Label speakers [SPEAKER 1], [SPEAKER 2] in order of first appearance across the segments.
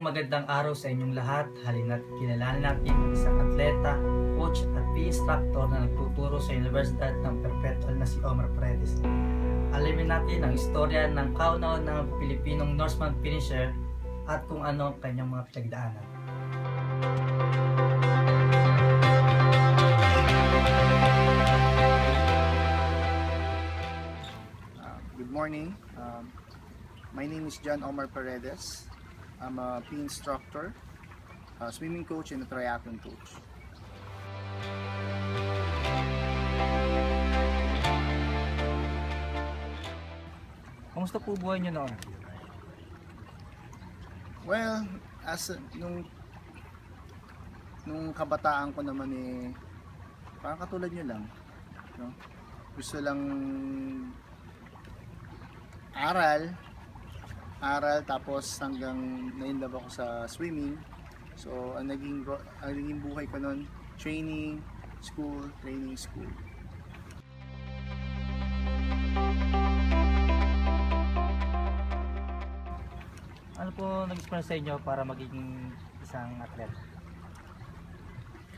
[SPEAKER 1] Magandang araw sa inyong lahat. Halina't kilalanin natin ang isang atleta, coach at PE instructor na nagtuturo sa Universidad ng Perpetual na si Omar Paredes. Alamin natin ang istorya ng kauna-una ng Filipinong Norseman finisher at kung ano ang kanyang mga pinagdaanan.
[SPEAKER 2] Good morning. My name is Omar Paredes. I'm a PE instructor, a swimming coach, and a triathlon coach.
[SPEAKER 1] Kamusta po buhay niyo noon?
[SPEAKER 2] Well, nung kabataan ko naman parang katulad nyo lang, no? Gusto lang aral tapos hanggang na-inlove ako sa swimming. So ang naging buhay ko noon, training school.
[SPEAKER 1] Ano po nag-inspire sa inyo para maging isang atleta?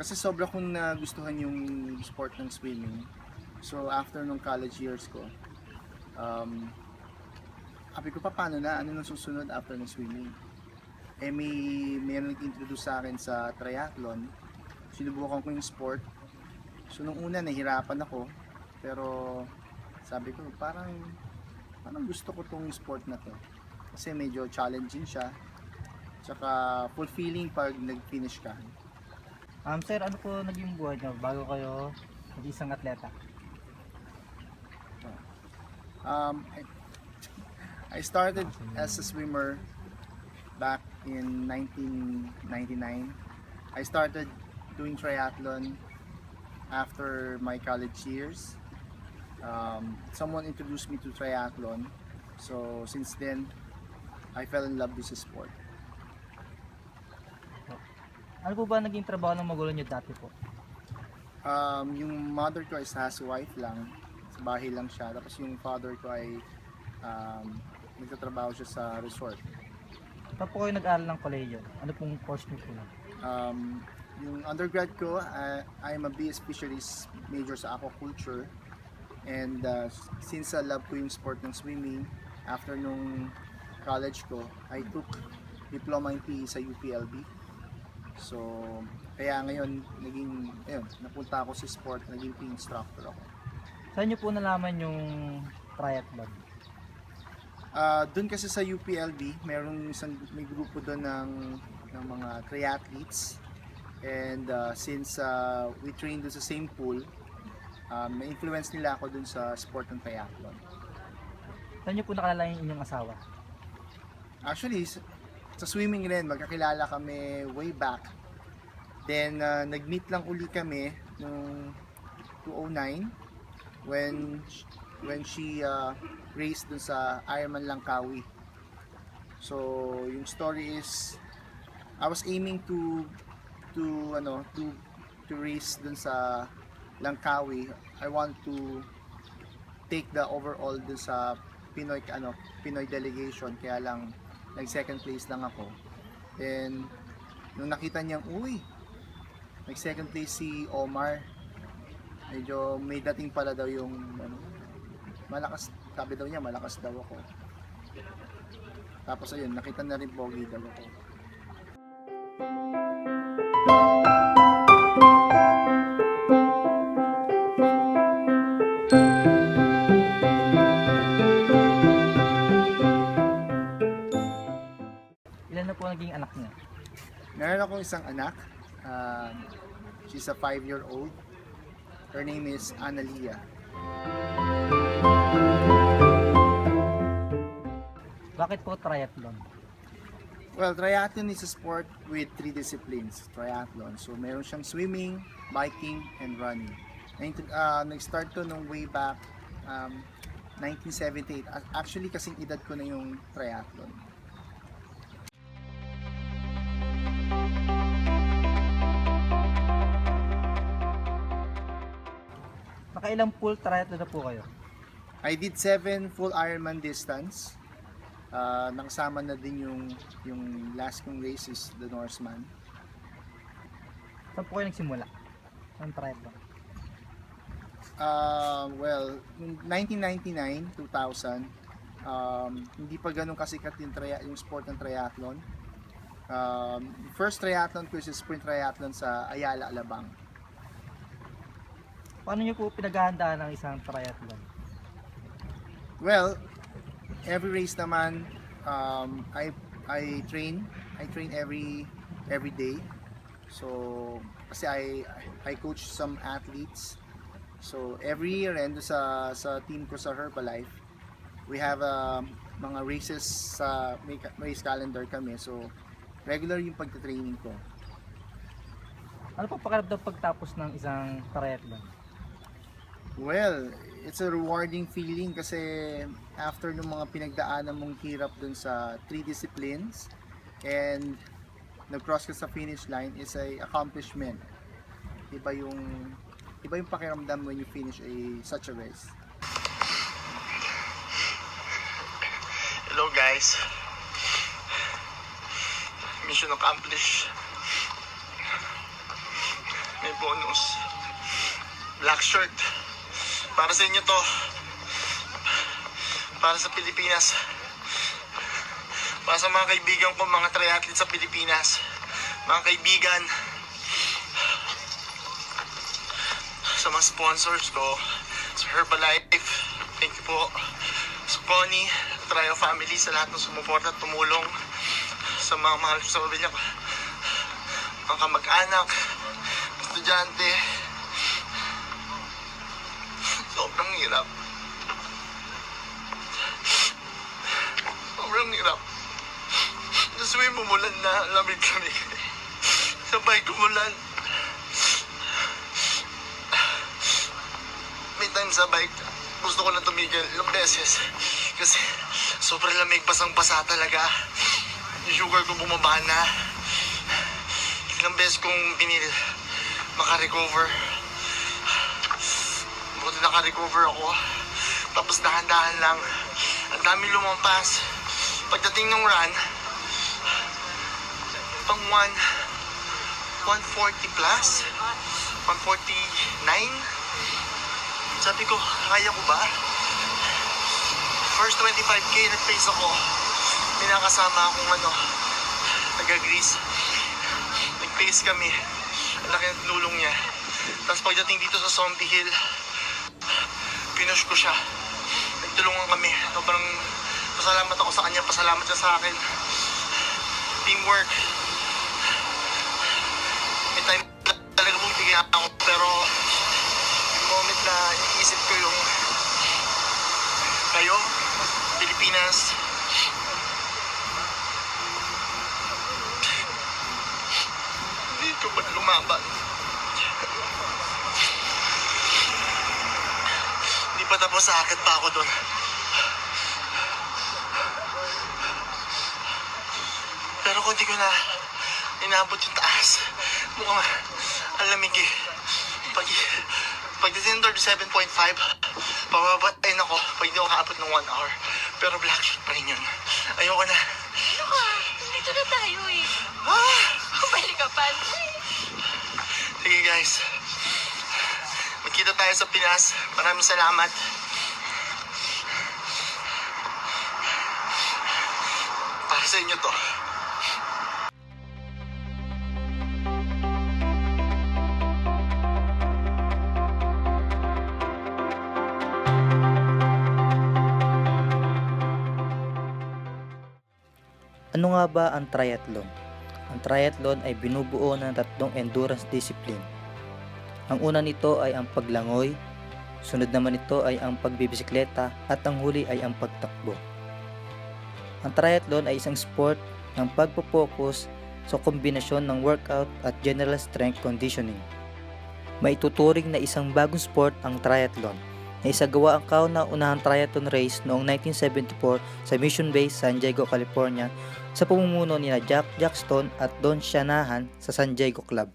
[SPEAKER 2] Kasi sobra kong nagustuhan yung sport ng swimming. So after nung college years ko, sabi ko, paano na? Ano nang susunod after ng swimming? May nag-introduce sa akin sa triathlon. Sinubukan ko yung sport. So nung una nahirapan ako, pero sabi ko parang gusto ko tong sport na to. Kasi medyo challenging siya. Tsaka fulfilling pag nag-finish ka.
[SPEAKER 1] Sir, ano po naging buhay niyo bago kayo maging isang atleta?
[SPEAKER 2] I started as a swimmer back in 1999. I started doing triathlon after my college years. Someone introduced me to triathlon. So since then, I fell in love with the sport.
[SPEAKER 1] Ano po ba naging trabaho ng magulang niyo dati po?
[SPEAKER 2] Yung mother ko is housewife lang. Sa bahay lang siya. Tapos yung father ko ay nagtatrabaho siya sa resort.
[SPEAKER 1] Paano po kayo nag-aaral ng kolehiyo? Ano pong course niyo po?
[SPEAKER 2] Yung undergrad ko, I'm a BS Fisheries major sa aquaculture. And since I love ko yung sport ng swimming, after nung college ko, I took diploma in PE sa UPLB. So, kaya ngayon, napunta ako sa sport, naging PE instructor ako.
[SPEAKER 1] Saan niyo po nalaman yung triathlon?
[SPEAKER 2] Doon kasi sa UPLB, may grupo doon ng mga triathletes. And since we trained doon sa same pool, na-influence nila ako doon sa sport ng triathlon.
[SPEAKER 1] Saan niyo po nakalala yung inyong asawa?
[SPEAKER 2] Actually, sa swimming rin, magkakilala kami way back. Then, nag-meet lang uli kami noong 2009 when she raced dun sa Ironman Langkawi. So, yung story is I was aiming to race dun sa Langkawi. I want to take the overall dun sa Pinoy delegation, kaya lang nag second place lang ako. Then nung nakita niyang nag second place si Omar, medyo may dating pala daw yung malakas, sabi daw niya malakas daw ako. Tapos ayun, nakita na rin pogi daw ako.
[SPEAKER 1] Ilan na po naging anak niya?
[SPEAKER 2] Meron akong isang anak. She's a 5-year-old. Her name is Nila.
[SPEAKER 1] Bakit po triathlon?
[SPEAKER 2] Well, triathlon is a sport with 3 disciplines. Triathlon. So, meron siyang swimming, biking, and running. Nag-start to nung way back 1978. Actually, kasing edad ko na yung triathlon.
[SPEAKER 1] Nakailang full triathlon na po kayo?
[SPEAKER 2] I did 7 full Ironman distance. nakasama na din yung last kong race is the Norseman.
[SPEAKER 1] Saan po kayo nagsimula? Ang triathlon?
[SPEAKER 2] Well, 1999, 2000, hindi pa ganun kasikat yung sport ng triathlon. First triathlon ko is sprint triathlon sa Ayala, Alabang.
[SPEAKER 1] Paano niyo po pinaghahandaan ng isang triathlon?
[SPEAKER 2] Well, every race naman, I train every day. So kasi I coach some athletes. So every year and sa team ko sa Herbalife, we have mga races sa may race calendar kami. So regular yung pagte-training ko.
[SPEAKER 1] Ano po pakiramdam pagtapos ng isang triathlon?
[SPEAKER 2] Well, it's a rewarding feeling kasi after ng mga pinagdaanan mong hirap dun sa 3 disciplines and nag-cross ka sa finish line is a accomplishment. Iba yung pakiramdam when you finish such a race.
[SPEAKER 3] Hello guys. Mission accomplished. May bonus. Black shirt. Para sa inyo to. Para sa Pilipinas. Para sa mga kaibigan ko, mga triathletes sa Pilipinas. Mga kaibigan. Sa mga sponsors ko. Sa Herbalife. Thank you po. Sa Connie, Trio Family, sa lahat ng sumuporta at tumulong. Sa mga mahal ko sa pamilya ko. Mga kamag-anak. Estudyante. Sobrang hirap. Sobrang hirap. Nasuwi mumulan na, lamig kami. Sabay kumulan. May time sa bike, gusto ko lang tumigil ilang beses. Kasi sobrang lamig, basang-basa talaga. Yung sugar ko bumaba na. Ilang beses kong pinil makarecover. Buti nakarecover ako. Tapos dahan-dahan lang. Ang dami lumampas. Pagdating ng run, pang 140 plus, 149. Sabi ko, kaya ko ba? First 25k, nag-pace ako. May nakasama akong taga-Greece. Nag-pace kami. Ang laki ng tulong niya. Tapos pagdating dito sa Zombie Hill, pinush ko siya. Nagtulungan kami. Sobrang pasalamat ako sa kanya. Pasalamat siya sa akin. Teamwork. May time talaga bumibigay ako. Pero yung moment na iisip ko yung kayo, Pilipinas, hindi ko pa lumaban. Hindi pa tapos, sakit pa ako doon. Pero kung di ko na inabot yung taas, mukhang ang lamig eh. Pag December 7.5, pababatain ako pag hindi ako kaabot ng 1 hour. Pero black shirt pa rin yun. Ayoko na.
[SPEAKER 4] Ano ka? Dito na tayo eh. Balik ka pa.
[SPEAKER 3] Sige guys. Magkita tayo sa Pinas. Maraming salamat. Para sa inyo to.
[SPEAKER 1] Ano nga ba ang triathlon? Ang triathlon ay binubuo ng 3 endurance discipline. Ang una nito ay ang paglangoy, sunod naman nito ay ang pagbibisikleta at ang huli ay ang pagtakbo. Ang triathlon ay isang sport ng pagpo-focus sa kombinasyon ng workout at general strength conditioning. Maituturing na isang bagong sport ang triathlon na isagawa ang kauna-unahang triathlon race noong 1974 sa Mission Base, San Diego, California sa pamumuno ni Jack Jackson at Don Shanahan sa San Diego Club.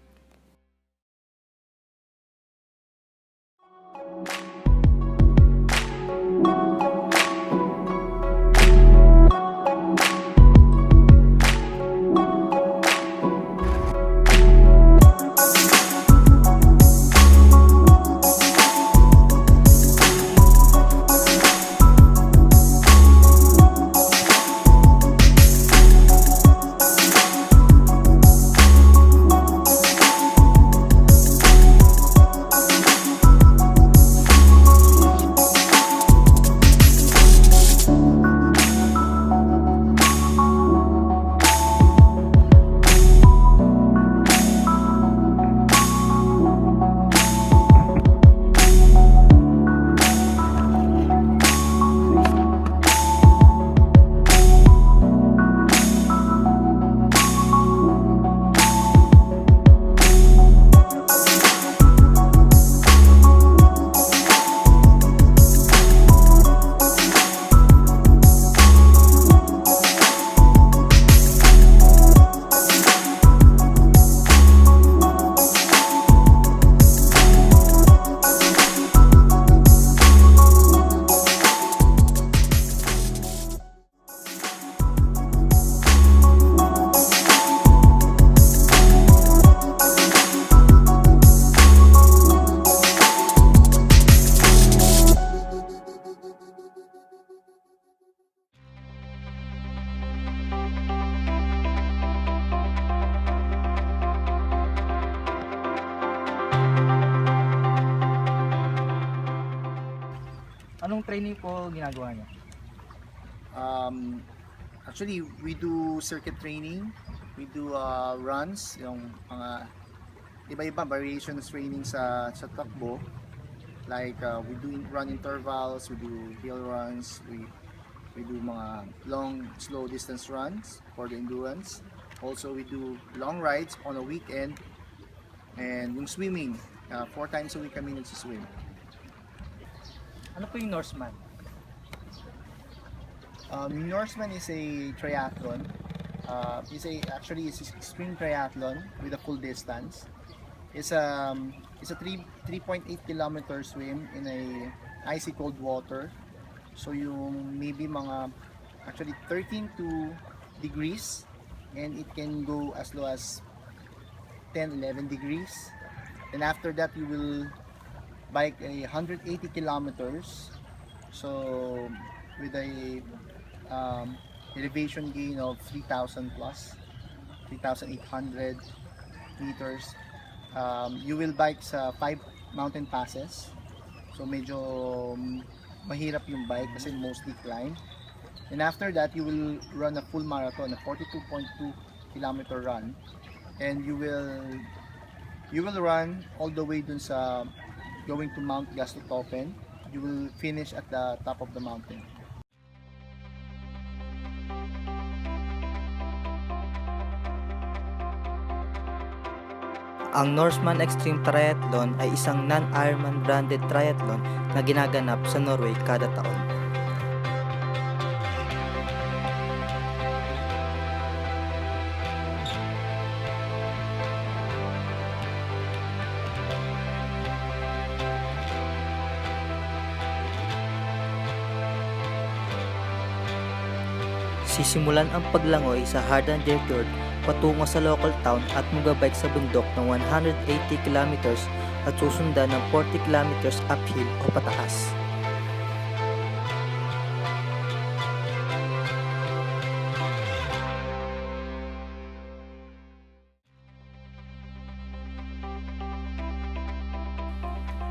[SPEAKER 1] Anong training po ginagawa niyo?
[SPEAKER 2] Actually, we do circuit training, we do runs, yung mga iba-iba variations training sa takbo. Like we do run intervals, we do hill runs, we do mga long, slow distance runs for the endurance. Also, we do long rides on a weekend, and yung swimming, 4 times a week kami nagsiswim.
[SPEAKER 1] Ano po yung Norseman?
[SPEAKER 2] Norseman is a triathlon. Actually it's extreme triathlon with a full distance. It's a 3.8 kilometer swim in a icy cold water. So yung maybe mga actually 13 degrees, and it can go as low as 10-11 degrees. And after that you will bike 180 kilometers. So with a elevation gain of 3,000 plus 3,800 meters. You will bike sa 5 mountain passes, so medyo mahirap yung bike kasi mostly climb. And after that you will run a full marathon, a 42.2 kilometer run, and you will run all the way dun sa going to Mount Gastotopen. You will finish at the top of the mountain.
[SPEAKER 1] Ang Norseman Extreme Triathlon ay isang non-Ironman branded triathlon na ginaganap sa Norway kada taon. Sisimulan ang paglangoy sa Hardanger Fjord patungo sa local town at magbabike sa bundok ng 180 kilometers at susundan ng 40 kilometers uphill o pataas.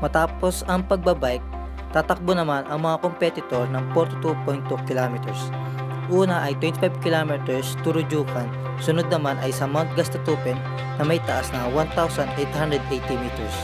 [SPEAKER 1] Matapos ang pagbabike, tatakbo naman ang mga competitor ng 42.2 kilometers. Una ay 25 kilometers to Rujukan, sunod naman ay sa Mount Gastotupen na may taas na 1,880 meters.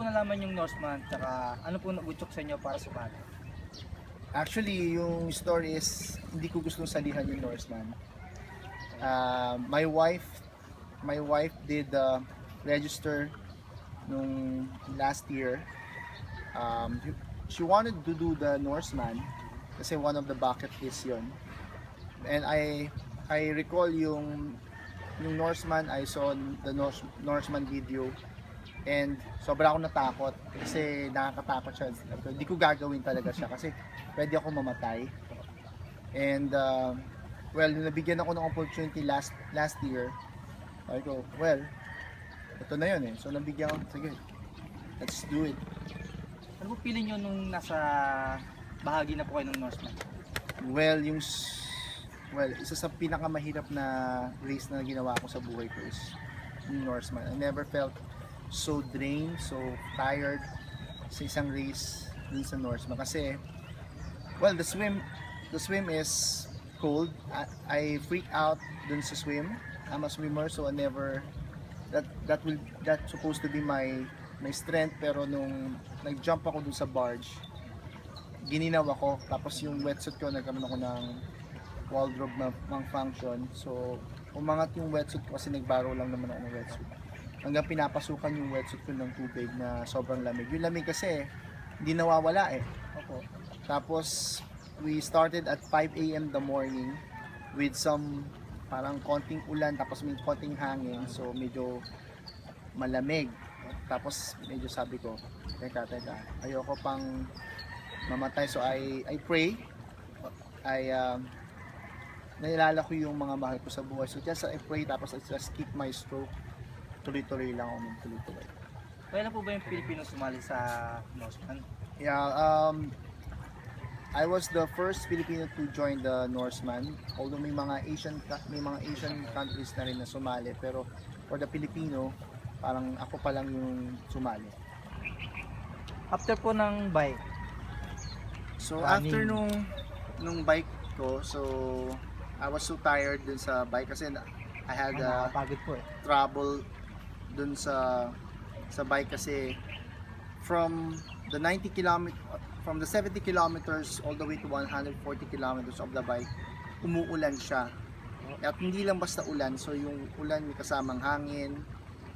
[SPEAKER 1] po nalaman yung Norseman, tsaka ano po nagutsok sa inyo para sumali?
[SPEAKER 2] Actually, yung story is hindi ko gustong salihan yung Norseman. My wife did register nung last year. She wanted to do the Norseman kasi one of the bucket list yun. And I recall yung Norseman, I saw the Norseman video and sobra ako natakot kasi nakakatakot siya. Hindi ko gagawin talaga siya kasi pwede ako mamatay. And well, nabigyan ako ng opportunity last year. I go, well, ito na yun eh. So nabigyan ako, sige, let's do it.
[SPEAKER 1] Ano po feeling nyo nung nasa bahagi na po kayo ng Norseman?
[SPEAKER 2] Well, isa sa pinakamahirap na race na ginawa ko sa buhay ko is yung Norseman. I never felt so drained, so tired sa isang race dun sa Norseman. Kasi, well, the swim is cold. I freak out dun sa swim. I'm a swimmer, so I never, that's supposed to be my strength. Pero nung nag-jump ako dun sa barge, gininaw ako. Tapos yung wetsuit ko, nagkaroon ako ng wardrobe na malfunction. So, umangat yung wetsuit ko kasi nagbaro lang naman ako ng wetsuit. Hanggang pinapasukan yung wetsuit ko ng tubig na sobrang lamig. Yung lamig kasi, hindi nawawala eh.
[SPEAKER 1] Opo.
[SPEAKER 2] Tapos, we started at 5 a.m. the morning with some parang konting ulan, tapos may konting hangin. So, medyo malamig. Tapos, medyo sabi ko, teka, ayoko pang mamatay. So, I pray. Nailala ko yung mga mahal ko sa buhay. So just I pray, tapos I just keep my stroke. Tuloy-tuloy lang ako tuloy-tuloy.
[SPEAKER 1] Kailan po ba yung Filipino sumali sa Norseman?
[SPEAKER 2] Yeah, I was the first Filipino to join the Norseman. Although may mga Asian countries na rin na sumali, pero for the Filipino, parang ako pa lang yung sumali.
[SPEAKER 1] After po ng bike,
[SPEAKER 2] So
[SPEAKER 1] running.
[SPEAKER 2] after nung bike ko, so I was so tired dun sa bike kasi I had
[SPEAKER 1] nakakapagod po eh.
[SPEAKER 2] trouble dun sa bike kasi from the 70 kilometers all the way to 140 kilometers of the bike, umuulan siya. At hindi lang basta ulan, so yung ulan may kasamang hangin,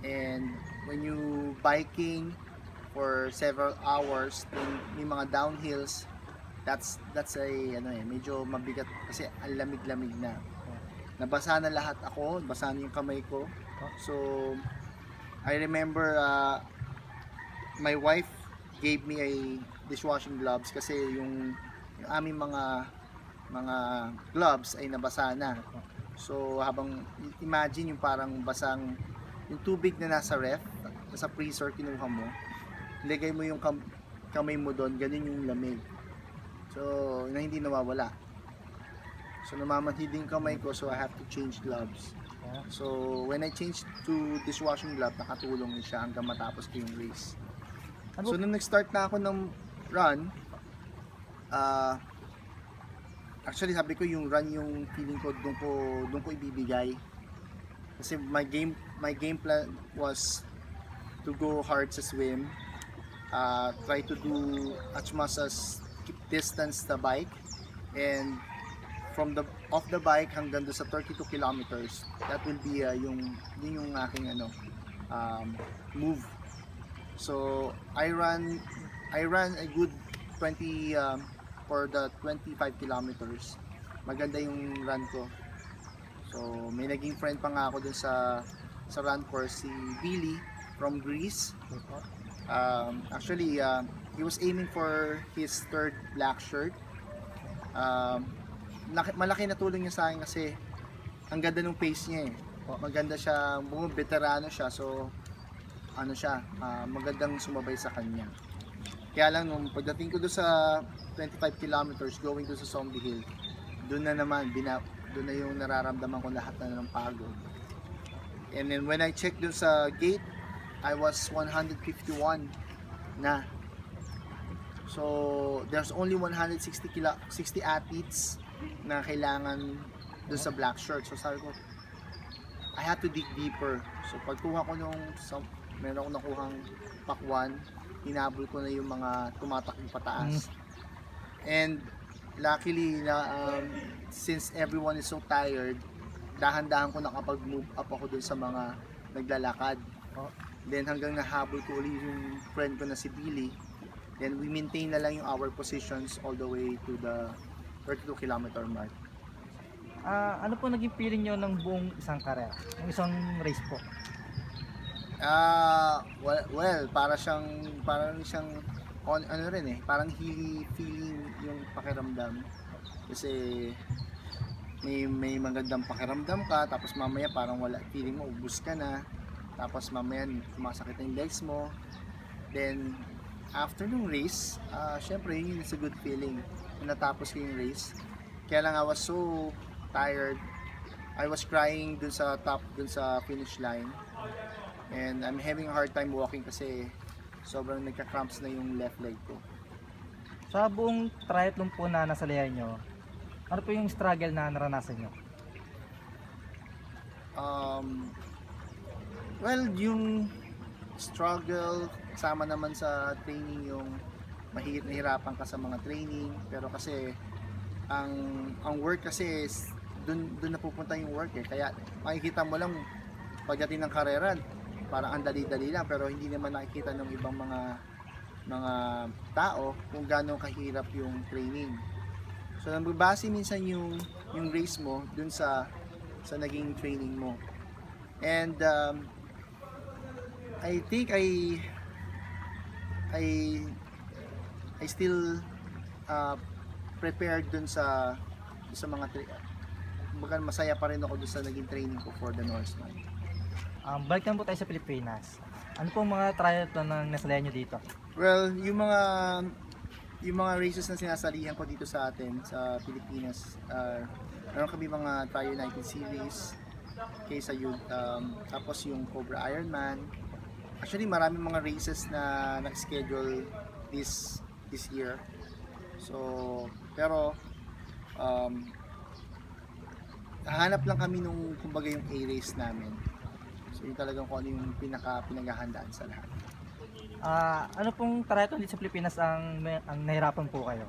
[SPEAKER 2] and when you biking for several hours, may mga downhills, that's medyo mabigat kasi ang lamig-lamig na. Nabasa na lahat ako, nabasa na yung kamay ko. So I remember my wife gave me a dishwashing gloves kasi yung aming mga gloves ay nabasa na. So habang imagine yung parang basang yung tubig na nasa ref, nasa freezer kinuha mo, ilagay mo yung kamay mo doon, ganun yung lamig. So, na hindi nawawala. So, namamanhid yung kamay ko, so I have to change gloves. So, when I changed to dishwashing glove, nakatulong siya hanggang matapos ko yung race. So, nung nag-start na ako ng run, actually sabi ko yung run yung feeling ko doon ko ibibigay. Kasi my game plan was to go hard sa swim, try to do as much as keep distance the bike, and from the off the bike hanggang do sa 32 kilometers, that will be yung aking move. So I ran a good 20 for the 25 kilometers. Maganda yung run ko. So may naging friend pa nga ako dun sa run course, si Billy from Greece. Actually he was aiming for his third black shirt. Malaki na tulong niya sa akin kasi ang ganda ng pace niya eh. Maganda siya, veterano siya, so magandang sumabay sa kanya. Kaya lang nung pagdating ko doon sa 25 kilometers going doon sa Zombie Hill, doon na yung nararamdaman ko lahat na ng pagod. And then when I checked doon sa gate, I was 151 na. So there's only 160 athletes na kailangan doon sa black shirt. So sabi ko, I had to dig deeper. So pagkuha ko nung meron akong nakuhang pakwan, hinabol ko na yung mga tumatakbo pataas. And luckily na since everyone is so tired, dahan-dahan ko nakapag-move up ako dun sa mga naglalakad. Then hanggang nahabol ko ulit yung friend ko na si Billy. Then we maintain na lang yung our positions all the way to the 32-kilometer mark.
[SPEAKER 1] Ano po naging feeling nyo ng buong isang karera, ng isang race po?
[SPEAKER 2] Well, parang siyang ano rin eh, parang feeling yung pakiramdam. Kasi may magandang pakiramdam ka, tapos mamaya parang wala, feeling mo ubus ka na, tapos mamaya sumasakit na yung legs mo. Then after nung race, syempre yun is a good feeling na natapos ko yung race. Kaya lang I was so tired, I was crying dun sa finish line, and I'm having a hard time walking kasi sobrang nagka-cramps na yung left leg ko.
[SPEAKER 1] Sa buong triathlon po na nasalihan nyo, ano po yung struggle na naranasan nyo?
[SPEAKER 2] Well, yung struggle kasama naman sa training, yung nahihirapan ka sa mga training, pero kasi ang work kasi is dun napupunta yung work eh. Kaya makikita mo lang pagdating ng karera parang ang dali-dali lang, pero hindi naman nakikita ng ibang mga tao kung gaano kahirap yung training. So nababase minsan yung race mo dun sa naging training mo. And I think I still prepared dun sa mga kumbaga masaya pa rin ako dun sa naging training ko for the Norseman.
[SPEAKER 1] Balik naman po tayo sa Pilipinas. Ano pong mga triathlon na nasalihan nyo dito?
[SPEAKER 2] Well, yung mga races na sinasalihan ko dito sa atin sa Pilipinas, meron kami mga Tri United Series, kaysa yun, tapos yung Cobra Ironman. Actually, maraming mga races na nag-schedule this year. So, pero hahanap lang kami nung kumbaga yung A-race namin. So yun talagang kung ano yung pinaghahandaan sa lahat.
[SPEAKER 1] Ano pong triathlon dito sa Pilipinas ang nahirapan po kayo?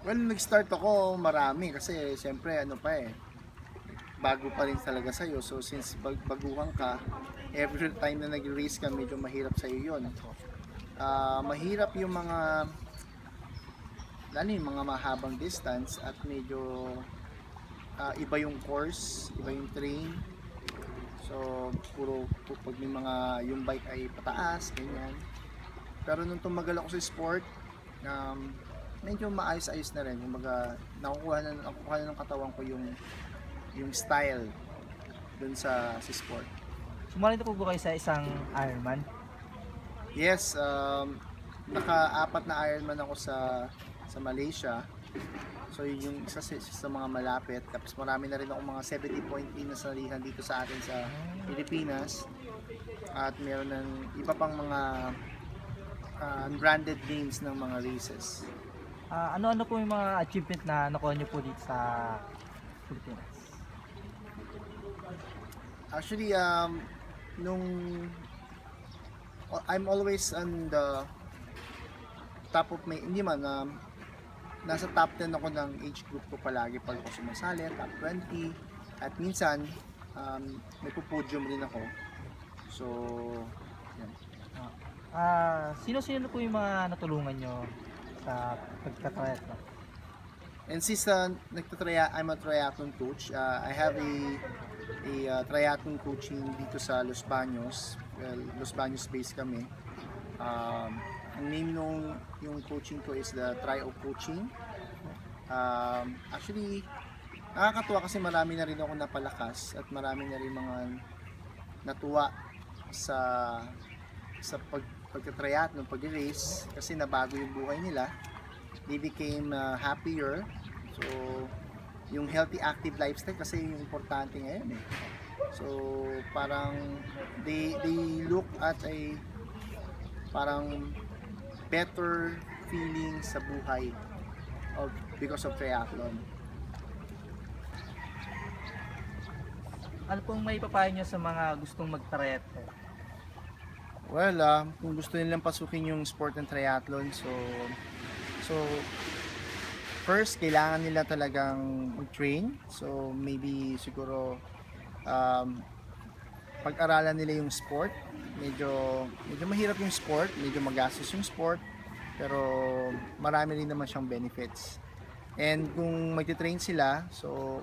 [SPEAKER 2] Well, nag-start ako marami kasi siyempre ano pa eh, bago pa rin talaga sa'yo. So since baguhan ka, every time na nag-race ka, medyo mahirap sa'yo yun. Mahirap yung mga mahabang distance at medyo iba yung course, iba yung train. So puro pag may mga yung bike ay pataas, ganyan. Pero nung tumagal ako sa sport, medyo maayos-ayos na rin. Kumbaga nakukuha na ng katawan ko yung style dun sa sport.
[SPEAKER 1] Sumali na po ba kayo sa isang Ironman?
[SPEAKER 2] Yes, naka-4 na Ironman ako sa Malaysia. So yun yung isa sa mga malapit. Tapos marami na rin ako mga 70.3 na salihan dito sa atin sa Pilipinas. At meron ng iba pang mga branded names ng mga races.
[SPEAKER 1] Ano-ano po yung mga achievement na nakuha nyo po dito sa Pilipinas?
[SPEAKER 2] Actually, I'm always on the top of my, hindi man, nasa top 10 ako ng age group ko palagi pag ako sumasali, top 20, at minsan may podium rin ako. So yan.
[SPEAKER 1] Sino-sino po yung mga natulungan nyo sa pagka-triathlon?
[SPEAKER 2] And since I'm a triathlon coach, I have a triathlon coaching dito sa Los Baños. Well, Los Baños based kami. Ang name yung coaching ko is the Trio Coaching. Actually, nakakatuwa kasi marami na rin ako napalakas at marami na rin mga natuwa sa pagka-triathlon, pag-race, kasi nabago yung buhay nila. They became happier. So, yung healthy active lifestyle kasi yung importante ngayon eh. So, parang they look at a parang better feeling sa buhay because of triathlon.
[SPEAKER 1] Ano pong may papayo nyo sa mga gustong mag-triathlon?
[SPEAKER 2] Well, kung gusto nilang pasukin yung sport ng triathlon, so first, kailangan nila talagang mag-train. So, maybe siguro pag-aralan nila yung sport. Medyo mahirap yung sport, medyo magastos yung sport, pero marami rin naman siyang benefits. And kung magti-train sila, so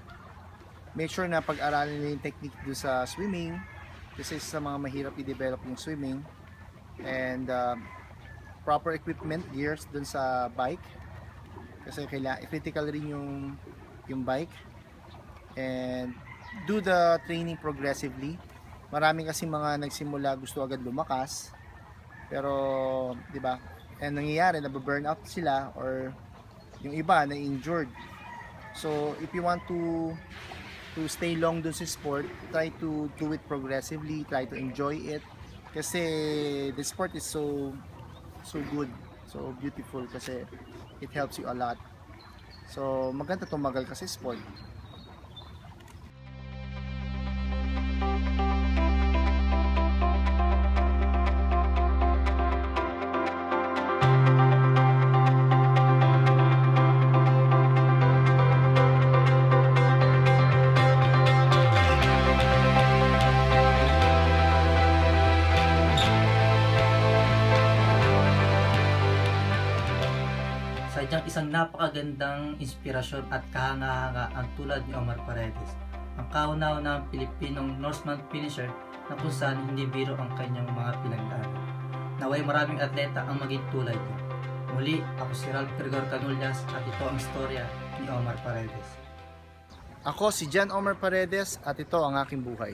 [SPEAKER 2] make sure na pag-aralan nila yung technique doon sa swimming, kasi sa mga mahirap i-develop yung swimming. And proper equipment, gears doon sa bike, kasi critical rin yung bike. And do the training progressively. Maraming kasi mga nagsimula gusto agad lumakas, pero di ba, and nangyayari na burn out sila, or yung iba na injured. So if you want to stay long dun sa sport, try to do it progressively, try to enjoy it, kasi the sport is so good, so beautiful, kasi it helps you a lot. So maganda tumagal kasi sport.
[SPEAKER 1] Sadyang isang napakagandang inspirasyon at kahanga-hanga ang tulad ni Omar Paredes, ang kauna-unang Pilipinong Norseman finisher na kung saan hindi biro ang kanyang mga pinagdaanan. Naway maraming atleta ang maging tulad niya. Muli, ako si Ralp Canullas at ito ang istorya ni Omar Paredes.
[SPEAKER 2] Ako si Omar Paredes at ito ang aking buhay.